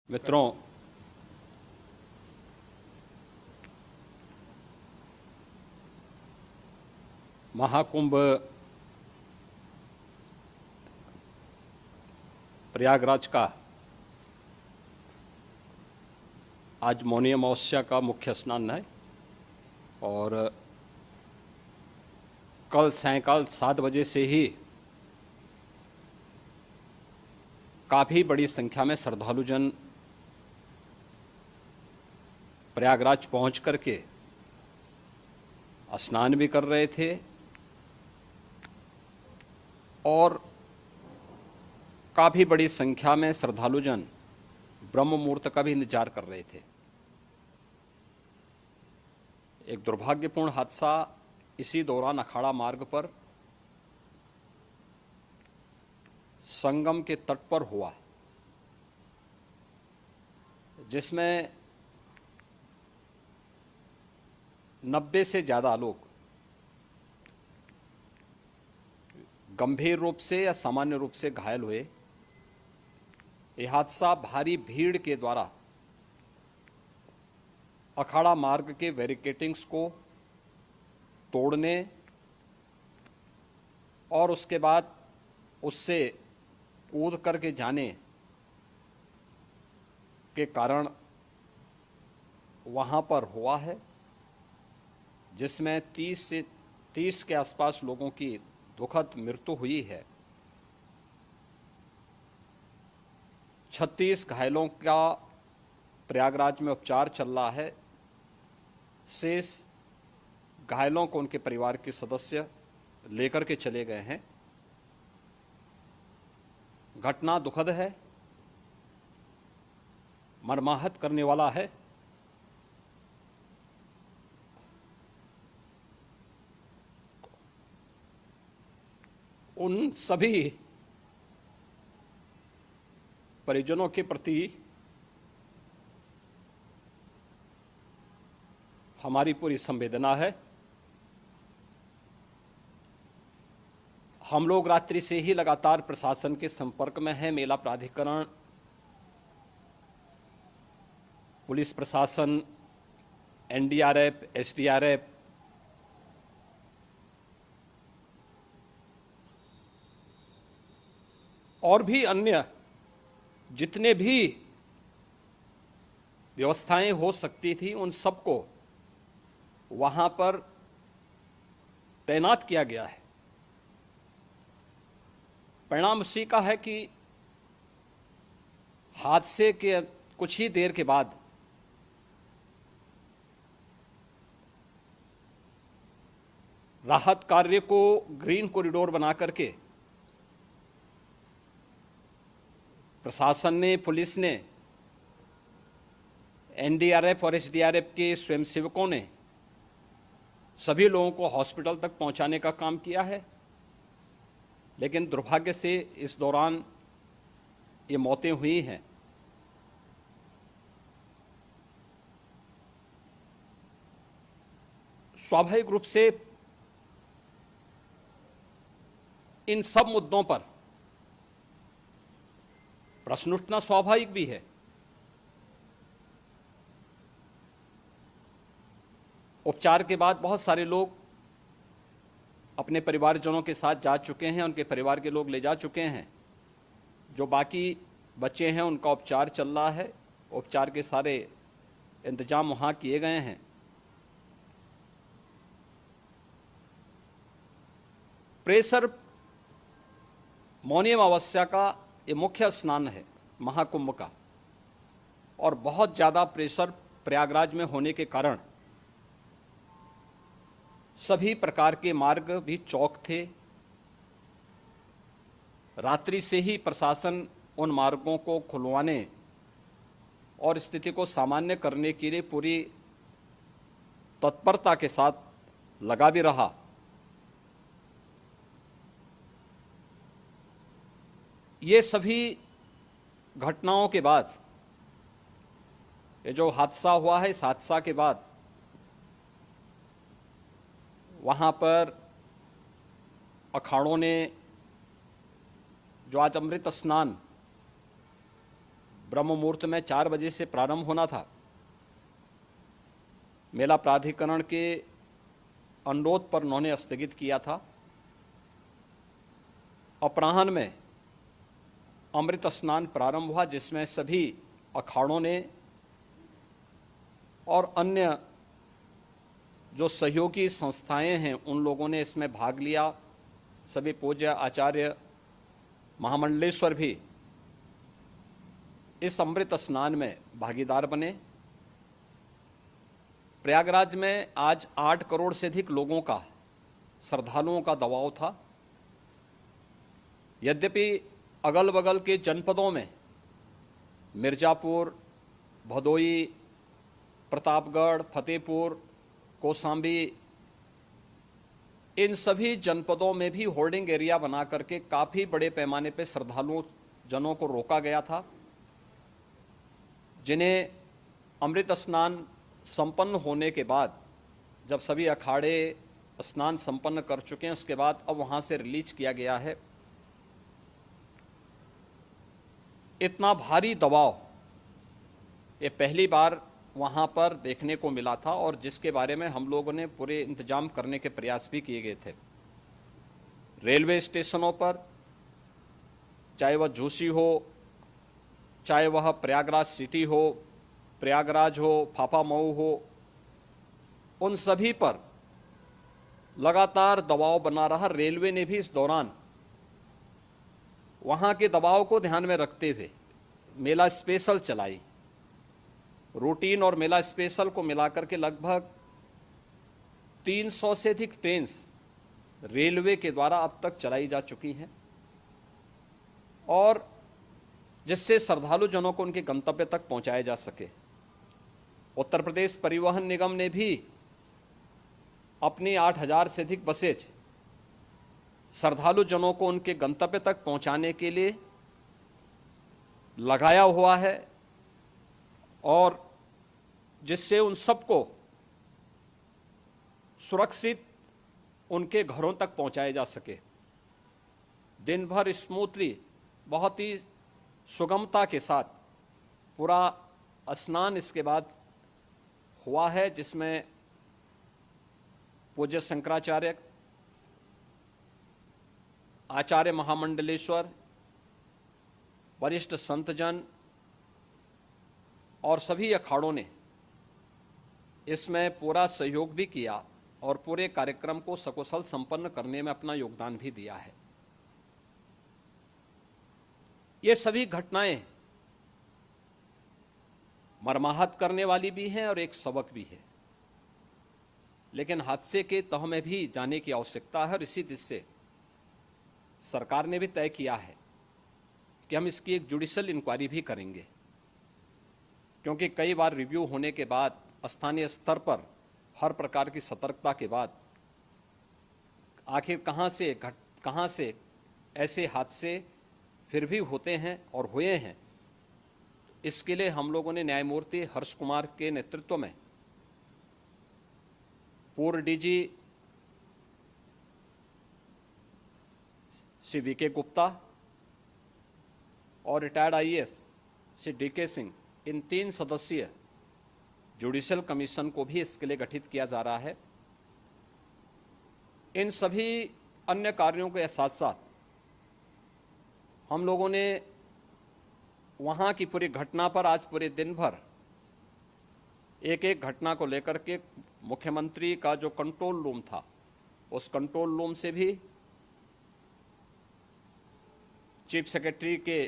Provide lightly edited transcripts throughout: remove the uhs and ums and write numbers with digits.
मित्रों, महाकुंभ प्रयागराज का आज मौनी अमावस्या का मुख्य स्नान है और कल सायंकाल 7 बजे से ही काफ़ी बड़ी संख्या में श्रद्धालुजन प्रयागराज पहुंच करके स्नान भी कर रहे थे और काफ़ी बड़ी संख्या में श्रद्धालुजन ब्रह्म मुहूर्त का भी इंतजार कर रहे थे। एक दुर्भाग्यपूर्ण हादसा इसी दौरान अखाड़ा मार्ग पर संगम के तट पर हुआ, जिसमें 90 से ज़्यादा लोग गंभीर रूप से या सामान्य रूप से घायल हुए। यह हादसा भारी भीड़ के द्वारा अखाड़ा मार्ग के बैरिकेडिंग्स को तोड़ने और उसके बाद उससे कूद करके जाने के कारण वहाँ पर हुआ है, जिसमें 30 के आसपास लोगों की दुखद मृत्यु हुई है। 36 घायलों का प्रयागराज में उपचार चल रहा है। शेष घायलों को उनके परिवार के सदस्य लेकर के चले गए हैं। घटना दुखद है, मर्माहत करने वाला है। उन सभी परिजनों के प्रति हमारी पूरी संवेदना है। हम लोग रात्रि से ही लगातार प्रशासन के संपर्क में हैं। मेला प्राधिकरण, पुलिस प्रशासन, एनडीआरएफ, एसडीआरएफ, और भी अन्य जितने भी व्यवस्थाएं हो सकती थी उन सबको वहां पर तैनात किया गया है। परिणाम उसी का है कि हादसे के कुछ ही देर के बाद राहत कार्य को ग्रीन कॉरिडोर बना करके प्रशासन ने, पुलिस ने, एनडीआरएफ और एसडीआरएफ के स्वयंसेवकों ने सभी लोगों को हॉस्पिटल तक पहुंचाने का काम किया है। लेकिन दुर्भाग्य से इस दौरान ये मौतें हुई हैं। स्वाभाविक रूप से इन सब मुद्दों पर प्रश्न उठना स्वाभाविक भी है। उपचार के बाद बहुत सारे लोग अपने परिवारजनों के साथ जा चुके हैं, उनके परिवार के लोग ले जा चुके हैं। जो बाकी बच्चे हैं उनका उपचार चल रहा है। उपचार के सारे इंतजाम वहाँ किए गए हैं। प्रेशर मौनी अमावस्या का ये मुख्य स्नान है महाकुंभ का, और बहुत ज़्यादा प्रेशर प्रयागराज में होने के कारण सभी प्रकार के मार्ग भी चौक थे। रात्रि से ही प्रशासन उन मार्गों को खुलवाने और स्थिति को सामान्य करने के लिए पूरी तत्परता के साथ लगा भी रहा। ये सभी घटनाओं के बाद, ये जो हादसा हुआ है, इस हादसा के बाद वहाँ पर अखाड़ों ने जो आज अमृत स्नान ब्रह्म मुहूर्त में 4 बजे से प्रारंभ होना था। मेला प्राधिकरण के अनुरोध पर उन्होंने स्थगित किया था। अपराह्न में अमृत स्नान प्रारंभ हुआ, जिसमें सभी अखाड़ों ने और अन्य जो सहयोगी संस्थाएं हैं उन लोगों ने इसमें भाग लिया। सभी पूज्य आचार्य महामंडलेश्वर भी इस अमृत स्नान में भागीदार बने। प्रयागराज में आज 8 करोड़ से अधिक लोगों का, श्रद्धालुओं का दबाव था। यद्यपि अगल बगल के जनपदों में मिर्जापुर, भदोई, प्रतापगढ़, फतेहपुर, कौशाम्बी, इन सभी जनपदों में भी होर्डिंग एरिया बना करके काफ़ी बड़े पैमाने पर श्रद्धालुओं जनों को रोका गया था, जिन्हें अमृत स्नान संपन्न होने के बाद, जब सभी अखाड़े स्नान संपन्न कर चुके हैं, उसके बाद अब वहाँ से रिलीज किया गया है। इतना भारी दबाव ये पहली बार वहाँ पर देखने को मिला था, और जिसके बारे में हम लोगों ने पूरे इंतजाम करने के प्रयास भी किए गए थे। रेलवे स्टेशनों पर, चाहे वह झूसी हो, चाहे वह प्रयागराज सिटी हो, प्रयागराज हो, फाफामऊ हो, उन सभी पर लगातार दबाव बना रहा। रेलवे ने भी इस दौरान वहाँ के दबाव को ध्यान में रखते हुए मेला स्पेशल चलाई। रूटीन और मेला स्पेशल को मिलाकर के लगभग 300 से अधिक ट्रेन रेलवे के द्वारा अब तक चलाई जा चुकी हैं, और जिससे श्रद्धालु जनों को उनके गंतव्य तक पहुंचाया जा सके। उत्तर प्रदेश परिवहन निगम ने भी अपनी 8000 से अधिक बसेज श्रद्धालु जनों को उनके गंतव्य तक पहुंचाने के लिए लगाया हुआ है, और जिससे उन सबको सुरक्षित उनके घरों तक पहुंचाया जा सके। दिन भर स्मूथली, बहुत ही सुगमता के साथ पूरा स्नान इसके बाद हुआ है, जिसमें पूज्य शंकराचार्य, आचार्य महामंडलेश्वर, वरिष्ठ संतजन और सभी अखाड़ों ने इसमें पूरा सहयोग भी किया और पूरे कार्यक्रम को सकुशल संपन्न करने में अपना योगदान भी दिया है। ये सभी घटनाएं मर्माहत करने वाली भी हैं और एक सबक भी है, लेकिन हादसे के तह में भी जाने की आवश्यकता है, और इसी दिशा से सरकार ने भी तय किया है कि हम इसकी एक जुडिशियल इंक्वायरी भी करेंगे, क्योंकि कई बार रिव्यू होने के बाद स्थानीय स्तर पर हर प्रकार की सतर्कता के बाद आखिर कहां से ऐसे हादसे फिर भी होते हैं और हुए हैं। इसके लिए हम लोगों ने न्यायमूर्ति हर्ष कुमार के नेतृत्व में पूर्व डीजी श्री वीके गुप्ता और retired IAS Shri DK Singh, इन 3 सदस्यीय जुडिशियल कमीशन को भी इसके लिए गठित किया जा रहा है। इन सभी अन्य कार्यों के साथ साथ हम लोगों ने वहाँ की पूरी घटना पर आज पूरे दिन भर एक एक घटना को लेकर के मुख्यमंत्री का जो कंट्रोल रूम था, उस कंट्रोल रूम से भी, चीफ सेक्रेटरी के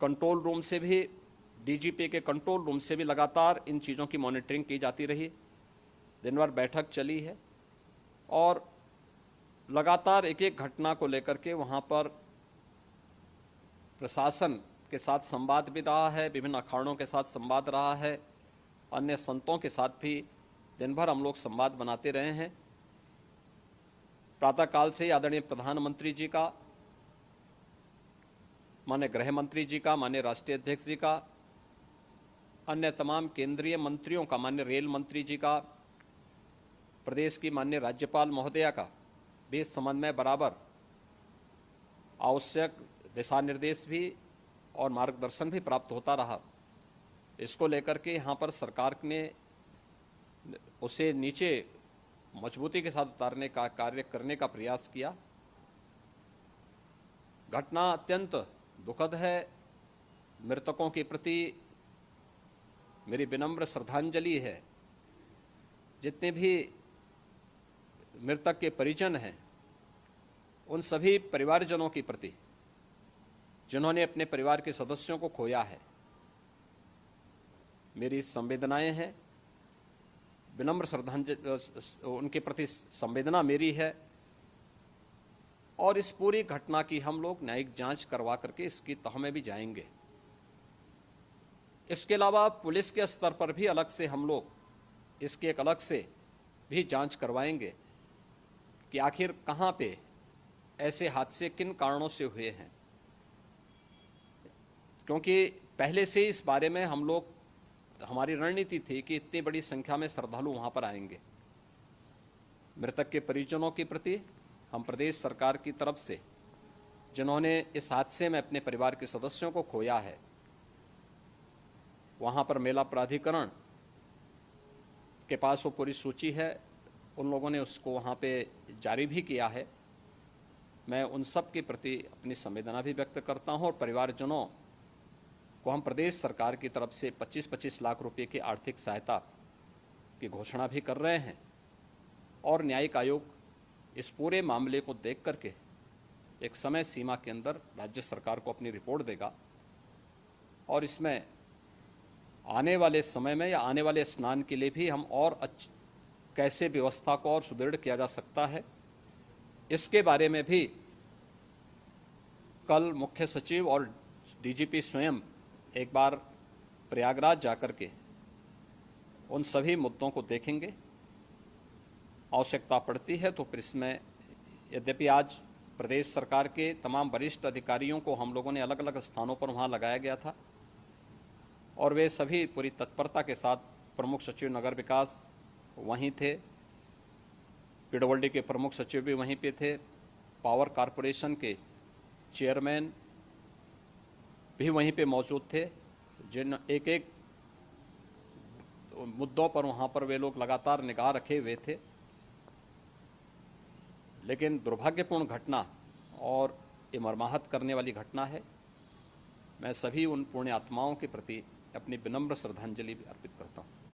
कंट्रोल रूम से भी, डीजीपी के कंट्रोल रूम से भी लगातार इन चीज़ों की मॉनिटरिंग की जाती रही। दिन भर बैठक चली है और लगातार एक एक घटना को लेकर के वहाँ पर प्रशासन के साथ संवाद भी रहा है, विभिन्न अखाड़ों के साथ संवाद रहा है, अन्य संतों के साथ भी दिन भर हम लोग संवाद बनाते रहे हैं। प्रातःकाल से आदरणीय प्रधानमंत्री जी का, माननीय गृह मंत्री जी का, माननीय राष्ट्रीय अध्यक्ष जी का, अन्य तमाम केंद्रीय मंत्रियों का, माननीय रेल मंत्री जी का, प्रदेश की माननीय राज्यपाल महोदया का भी इस संबंध में बराबर आवश्यक दिशा निर्देश भी और मार्गदर्शन भी प्राप्त होता रहा। इसको लेकर के यहाँ पर सरकार ने उसे नीचे मजबूती के साथ उतारने का कार्य करने का प्रयास किया। घटना अत्यंत दुखद है। मृतकों के प्रति मेरी विनम्र श्रद्धांजलि है। जितने भी मृतक के परिजन हैं, उन सभी परिवारजनों के प्रति जिन्होंने अपने परिवार के सदस्यों को खोया है, मेरी संवेदनाएं हैं। विनम्र श्रद्धांजलि उनके प्रति संवेदना मेरी है। और इस पूरी घटना की हम लोग न्यायिक जांच करवा करके इसकी तह में भी जाएंगे। इसके अलावा पुलिस के स्तर पर भी अलग से हम लोग इसके एक अलग से भी जांच करवाएंगे कि आखिर कहां पे ऐसे हादसे किन कारणों से हुए हैं, क्योंकि पहले से इस बारे में हम लोग, हमारी रणनीति थी कि इतनी बड़ी संख्या में श्रद्धालु वहां पर आएंगे। मृतक के परिजनों के प्रति हम प्रदेश सरकार की तरफ से, जिन्होंने इस हादसे में अपने परिवार के सदस्यों को खोया है, वहां पर मेला प्राधिकरण के पास वो पूरी सूची है, उन लोगों ने उसको वहां पे जारी भी किया है। मैं उन सब के प्रति अपनी संवेदना भी व्यक्त करता हूं और परिवारजनों को हम प्रदेश सरकार की तरफ से 25-25 लाख रुपए की आर्थिक सहायता की घोषणा भी कर रहे हैं। और न्यायिक आयोग इस पूरे मामले को देख करके एक समय सीमा के अंदर राज्य सरकार को अपनी रिपोर्ट देगा और इसमें आने वाले समय में या आने वाले स्नान के लिए भी हम और कैसे व्यवस्था को और सुदृढ़ किया जा सकता है, इसके बारे में भी कल मुख्य सचिव और डीजीपी स्वयं एक बार प्रयागराज जाकर के उन सभी मुद्दों को देखेंगे। आवश्यकता पड़ती है तो फिर इसमें, यद्यपि आज प्रदेश सरकार के तमाम वरिष्ठ अधिकारियों को हम लोगों ने अलग अलग स्थानों पर वहाँ लगाया गया था और वे सभी पूरी तत्परता के साथ, प्रमुख सचिव नगर विकास वहीं थे, पीडब्ल्यूडी के प्रमुख सचिव भी वहीं पे थे, पावर कॉरपोरेशन के चेयरमैन भी वहीं पे मौजूद थे, जिन एक एक मुद्दों पर वहाँ पर वे लोग लगातार निगाह रखे हुए थे। लेकिन दुर्भाग्यपूर्ण घटना और ये मर्माहत करने वाली घटना है। मैं सभी उन पुण्य आत्माओं के प्रति अपनी विनम्र श्रद्धांजलि अर्पित करता हूँ।